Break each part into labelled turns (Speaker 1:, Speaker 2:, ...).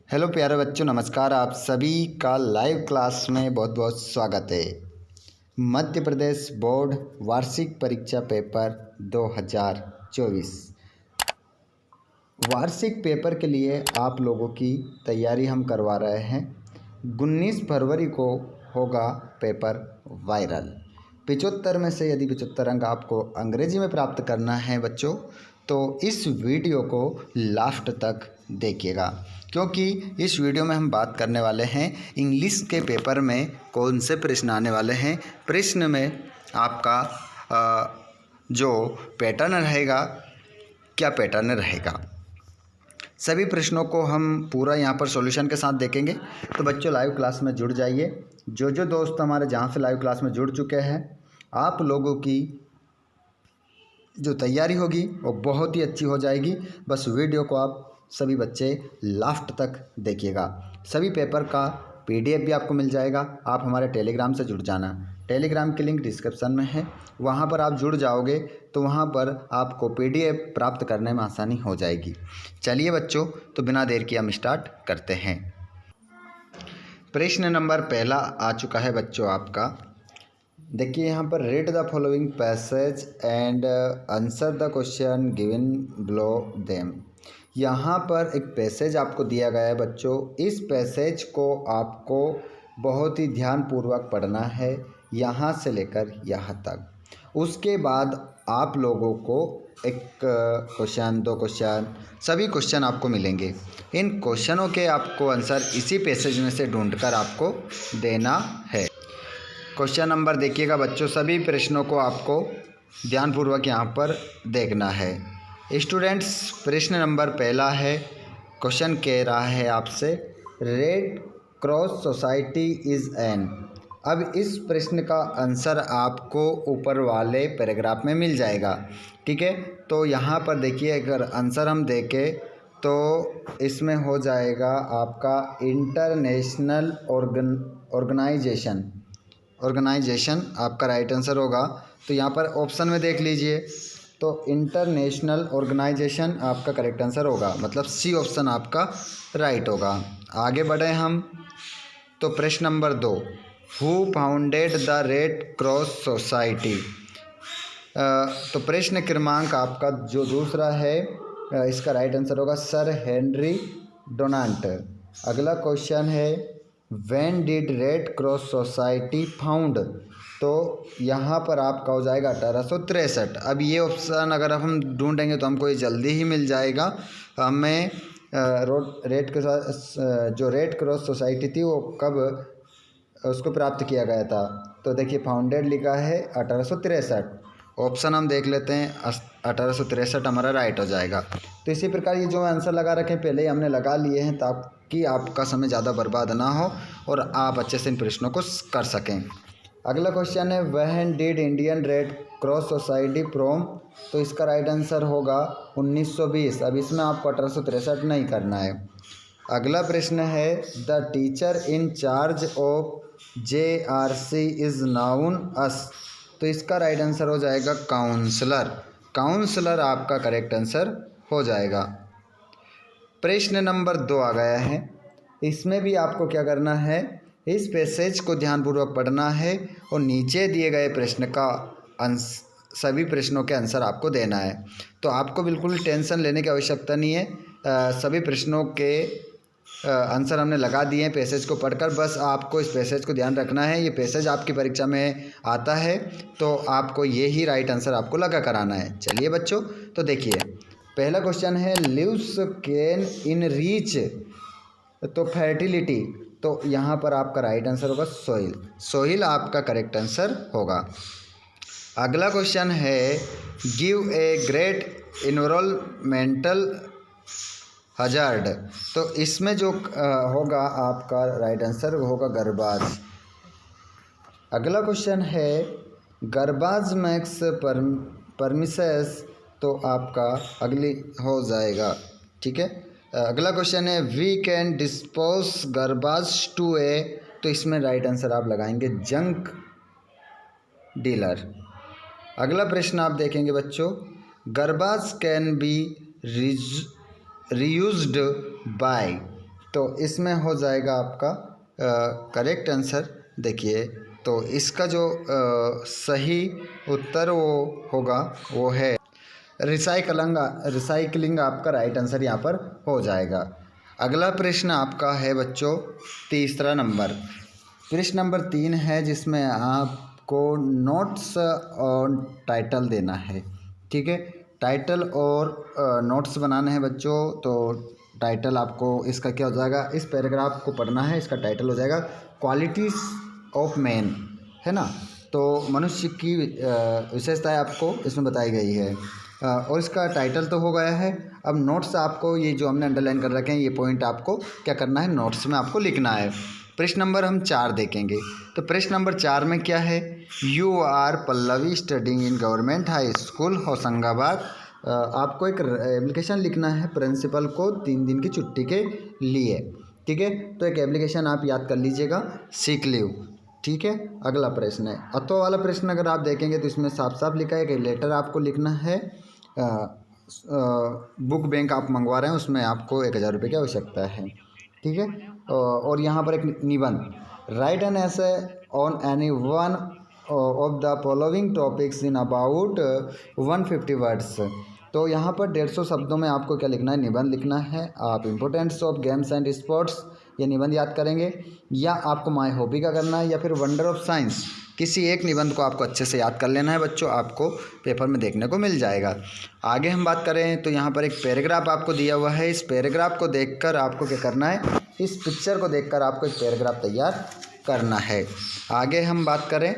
Speaker 1: Hello प्यारे बच्चों, नमस्कार। आप सभी का लाइव क्लास में बहुत बहुत स्वागत है। मध्य प्रदेश बोर्ड वार्षिक परीक्षा पेपर 2024 वार्षिक पेपर के लिए आप लोगों की तैयारी हम करवा रहे हैं। 19 फरवरी को होगा पेपर वायरल। 75 में से यदि 75 अंक आपको अंग्रेजी में प्राप्त करना है बच्चों, तो इस वीडियो को लास्ट तक देखिएगा, क्योंकि इस वीडियो में हम बात करने वाले हैं इंग्लिश के पेपर में कौन से प्रश्न आने वाले हैं। प्रश्न में आपका जो पैटर्न रहेगा, क्या पैटर्न रहेगा, सभी प्रश्नों को हम पूरा यहाँ पर सॉल्यूशन के साथ देखेंगे। तो बच्चों लाइव क्लास में जुड़ जाइए। जो दोस्त हमारे जहाँ से लाइव क्लास में जुड़ चुके हैं, आप लोगों की जो तैयारी होगी वो बहुत ही अच्छी हो जाएगी। बस वीडियो को आप सभी बच्चे लास्ट तक देखिएगा। सभी पेपर का PDF भी आपको मिल जाएगा। आप हमारे टेलीग्राम से जुड़ जाना। टेलीग्राम की लिंक डिस्क्रिप्शन में है, वहाँ पर आप जुड़ जाओगे तो वहाँ पर आपको PDF प्राप्त करने में आसानी हो जाएगी। चलिए बच्चों, तो बिना देर किए हम स्टार्ट करते हैं। प्रश्न नंबर पहला आ चुका है बच्चों आपका। देखिए यहाँ पर read the following passage and answer the question given below them. यहाँ पर एक पैसेज आपको दिया गया है बच्चों। इस पैसेज को आपको बहुत ही ध्यानपूर्वक पढ़ना है, यहाँ से लेकर यहाँ तक। उसके बाद आप लोगों को एक क्वेश्चन, 2 क्वेश्चन, सभी क्वेश्चन आपको मिलेंगे। इन क्वेश्चनों के आपको आंसर इसी पैसेज में से ढूंढकर आपको देना है। क्वेश्चन नंबर देखिएगा बच्चों, सभी प्रश्नों को आपको ध्यानपूर्वक यहाँ पर देखना है। स्टूडेंट्स, प्रश्न नंबर पहला है। क्वेश्चन कह रहा है आपसे, red cross society is an. अब इस प्रश्न का आंसर आपको ऊपर वाले पैराग्राफ में मिल जाएगा, ठीक है। तो यहाँ पर देखिए, अगर आंसर हम देखें तो इसमें हो जाएगा आपका इंटरनेशनल ऑर्गेनाइजेशन आपका राइट आंसर होगा। तो यहाँ पर ऑप्शन में देख लीजिए, तो इंटरनेशनल ऑर्गेनाइजेशन आपका करेक्ट आंसर होगा, मतलब सी ऑप्शन आपका राइट होगा। आगे बढ़े हम, तो प्रश्न number 2, who founded the red cross society. तो प्रश्न क्रमांक आपका जो दूसरा है, इसका राइट आंसर होगा सर हेनरी डोनाल्ड। अगला क्वेश्चन है, when did red cross society found. तो यहाँ पर आपका हो जाएगा 1863। अब ये ऑप्शन अगर हम ढूंढेंगे तो हमको ये जल्दी ही मिल जाएगा। हमें जो रेड क्रॉस सोसाइटी थी वो कब उसको प्राप्त किया गया था। तो देखिए फाउंडेड लिखा है 1863। ऑप्शन हम देख लेते हैं, 1863 हमारा राइट हो जाएगा। तो इसी प्रकार ये जो आंसर लगा रखे हैं पहले ही हमने लगा लिए हैं, ताकि आपका समय ज़्यादा बर्बाद ना हो और आप अच्छे से इन प्रश्नों को कर सकें। अगला क्वेश्चन है, when did Indian red cross society from. तो इसका राइट आंसर होगा 1920। अब इसमें आपको 1863 नहीं करना है। अगला प्रश्न है, the teacher in charge of JRC is known as. तो इसका राइट आंसर हो जाएगा काउंसलर। काउंसलर आपका करेक्ट आंसर हो जाएगा। प्रश्न नंबर 2 आ गया है। इसमें भी आपको क्या करना है, इस पैसेज को ध्यानपूर्वक पढ़ना है और नीचे दिए गए प्रश्न का सभी प्रश्नों के आंसर आपको देना है। तो आपको बिल्कुल टेंशन लेने की आवश्यकता नहीं है। सभी प्रश्नों के आंसर हमने लगा दिए हैं पैसेज को पढ़कर। बस आपको इस पैसेज को ध्यान रखना है। ये पैसेज आपकी परीक्षा में आता है तो आपको ये ही राइट आंसर आपको लगा कर आना है। चलिए बच्चों, तो देखिए पहला क्वेश्चन है, लीव्स कैन इन रीच तो फर्टिलिटी। तो यहाँ पर आपका राइट आंसर होगा सोइल। सोइल आपका करेक्ट आंसर होगा। अगला क्वेश्चन है, give a great environmental hazard. तो इसमें जो होगा आपका राइट आंसर होगा गार्बेज। अगला क्वेश्चन है, गार्बेज मैक्स परमिसेस। तो आपका अगली हो जाएगा, ठीक है। अगला क्वेश्चन है, we can dispose garbage to a. तो इसमें राइट आंसर आप लगाएंगे जंक डीलर। अगला प्रश्न आप देखेंगे बच्चों, garbage can be reused by। तो इसमें हो जाएगा आपका करेक्ट आंसर। देखिए तो इसका जो सही उत्तर वो होगा वो है रिसाइकलिंग आपका राइट आंसर यहाँ पर हो जाएगा। अगला प्रश्न आपका है बच्चों तीसरा नंबर, प्रश्न नंबर 3 है जिसमें आपको नोट्स और टाइटल देना है। ठीक है, टाइटल और नोट्स बनाने हैं बच्चों। तो टाइटल आपको इसका क्या हो जाएगा, इस पैराग्राफ को पढ़ना है, इसका टाइटल हो जाएगा क्वालिटीज़ ऑफ मैन, है ना। तो मनुष्य की विशेषताएं आपको इसमें बताई गई है और इसका टाइटल तो हो गया है। अब नोट्स आपको ये जो हमने अंडरलाइन कर रखे हैं ये पॉइंट आपको क्या करना है, नोट्स में आपको लिखना है। प्रश्न नंबर हम 4 देखेंगे। तो प्रश्न नंबर 4 में क्या है, you are Pallavi studying in government high school Hoshangabad. आपको एक एप्लीकेशन लिखना है प्रिंसिपल को 3 दिन की छुट्टी के लिए। ठीक है, तो एक एप्लीकेशन आप याद कर लीजिएगा, सीख लीव। ठीक है, अगला प्रश्न है अतो वाला प्रश्न। अगर आप देखेंगे तो इसमें साफ साफ लिखा है कि लेटर आपको लिखना है। बुक बैंक आप मंगवा रहे हैं उसमें आपको 1000 रुपये की आवश्यकता है। ठीक है, और यहाँ पर एक निबंध, right an essay on any one of the following topics in about 150 words. तो यहाँ पर 150 शब्दों में आपको क्या लिखना है, निबंध लिखना है। आप importance of games and sports ये निबंध याद करेंगे, या आपको माय हॉबी का करना है, या फिर वंडर ऑफ साइंस, किसी एक निबंध को आपको अच्छे से याद कर लेना है बच्चों, आपको पेपर में देखने को मिल जाएगा। आगे हम बात करें तो यहाँ पर एक पैराग्राफ आपको दिया हुआ है। इस पैराग्राफ को देखकर आपको क्या करना है, इस पिक्चर को देखकर आपको एक पैराग्राफ तैयार करना है। आगे हम बात करें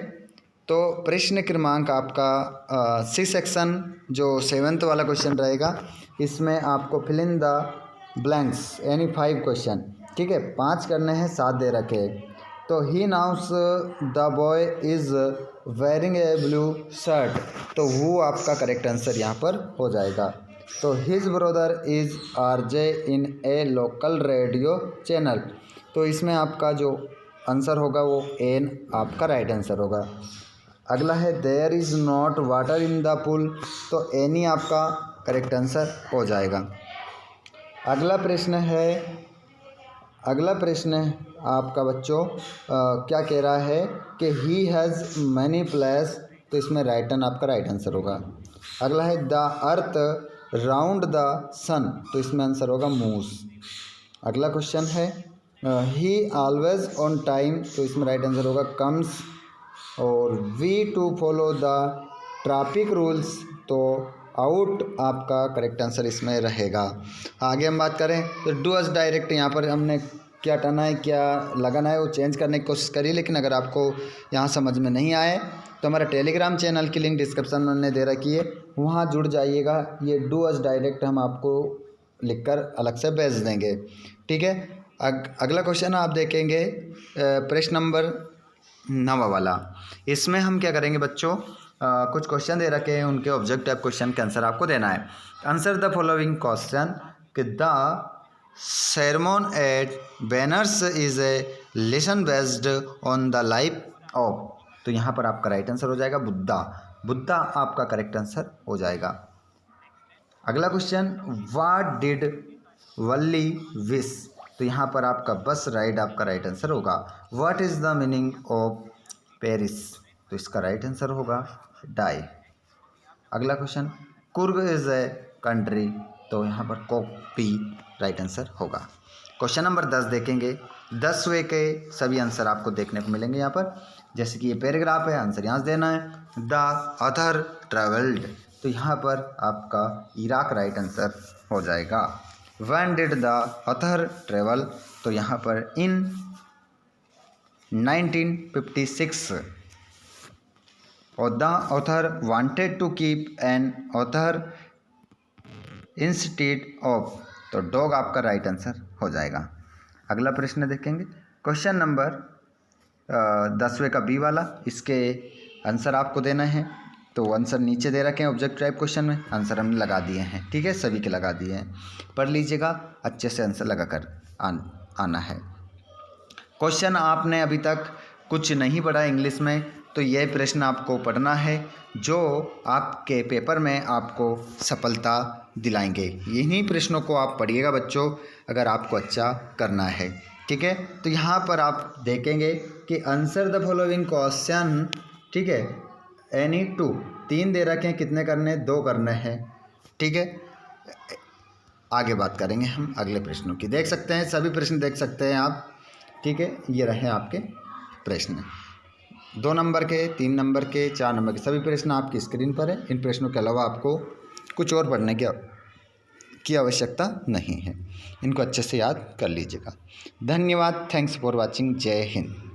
Speaker 1: तो प्रश्न क्रमांक आपका सी सेक्शन जो 7th वाला क्वेश्चन रहेगा, इसमें आपको fill in the blanks any 5 question. ठीक है, 5 करने हैं, 7 दे रखे। तो he knows the boy is wearing a blue shirt, तो वो आपका करेक्ट आंसर यहाँ पर हो जाएगा। तो his brother is RJ in A local radio channel, तो इसमें आपका जो आंसर होगा वो एन आपका राइट आंसर होगा। अगला है there is not water in the pool, तो एन ही आपका करेक्ट आंसर हो जाएगा। अगला प्रश्न है आपका बच्चों क्या कह रहा है कि ही हैज़ मैनी प्लेस, तो इसमें राइट एन आपका राइट आंसर होगा। अगला है द अर्थ राउंड द सन, तो इसमें आंसर होगा मूस। अगला क्वेश्चन है ही ऑलवेज ऑन टाइम, तो इसमें राइट आंसर होगा कम्स। और we to follow the traffic rules, तो आउट आपका करेक्ट आंसर इसमें रहेगा। आगे हम बात करें तो डू अस डायरेक्ट, यहाँ पर हमने क्या हटाना है क्या लगाना है वो चेंज करने की कोशिश करी, लेकिन अगर आपको यहाँ समझ में नहीं आए तो हमारा टेलीग्राम चैनल की लिंक डिस्क्रिप्शन में हमने दे रखी है, वहाँ जुड़ जाइएगा। ये डू अस डायरेक्ट हम आपको लिखकर अलग से भेज देंगे। ठीक है, अगला क्वेश्चन आप देखेंगे प्रश्न नंबर 9 वाला। इसमें हम क्या करेंगे बच्चों, कुछ क्वेश्चन दे रखे हैं, उनके ऑब्जेक्टिव क्वेश्चन के आंसर आपको देना है। आंसर द फॉलोइंग क्वेश्चन कि the sermon at banners is a lesson based on the life of, तो यहाँ पर आपका राइट आंसर हो जाएगा बुद्धा आपका करेक्ट आंसर हो जाएगा। अगला question what did Valli wish, तो यहाँ पर आपका बस राइड आपका राइट आंसर होगा। What is the meaning of Paris, तो इसका राइट आंसर होगा डाई। अगला question Coorg is a country, तो यहाँ पर कॉपी राइट आंसर होगा। क्वेश्चन नंबर 10 देखेंगे। 10वें के सभी आंसर आपको देखने को मिलेंगे यहाँ पर, जैसे कि ये पैराग्राफ है, आंसर यहाँ से देना है। द ऑथर ट्रेवल्ड, तो यहाँ पर आपका इराक राइट आंसर हो जाएगा। When did the author travel, तो यहाँ पर इन 1956। और the author wanted to keep an author instead of, तो डॉग आपका राइट आंसर हो जाएगा। अगला प्रश्न देखेंगे क्वेश्चन नंबर 10वें का बी वाला, इसके आंसर आपको देना है। तो आंसर नीचे दे रखे हैं ऑब्जेक्ट टाइप क्वेश्चन में, आंसर हमने लगा दिए हैं। ठीक है, सभी के लगा दिए हैं, पढ़ लीजिएगा, अच्छे से आंसर लगा कर आना है। क्वेश्चन आपने अभी तक कुछ नहीं पढ़ा इंग्लिश में तो यह प्रश्न आपको पढ़ना है जो आपके पेपर में आपको सफलता दिलाएंगे। इन्हीं प्रश्नों को आप पढ़िएगा बच्चों, अगर आपको अच्छा करना है। ठीक है, तो यहाँ पर आप देखेंगे कि आंसर द फॉलोइंग क्वेश्चन। ठीक है, एनी टू 3 दे रखे हैं, कितने करने हैं? 2 करने हैं। ठीक है, आगे बात करेंगे हम अगले प्रश्नों की। देख सकते हैं, सभी प्रश्न देख सकते हैं आप। ठीक है, ये रहे आपके प्रश्न, 2 नंबर के, 3 नंबर के, 4 नंबर के, सभी प्रश्न आपकी स्क्रीन पर है। इन प्रश्नों के अलावा आपको कुछ और पढ़ने की आवश्यकता नहीं है। इनको अच्छे से याद कर लीजिएगा। धन्यवाद। Thanks for watching. जय हिंद।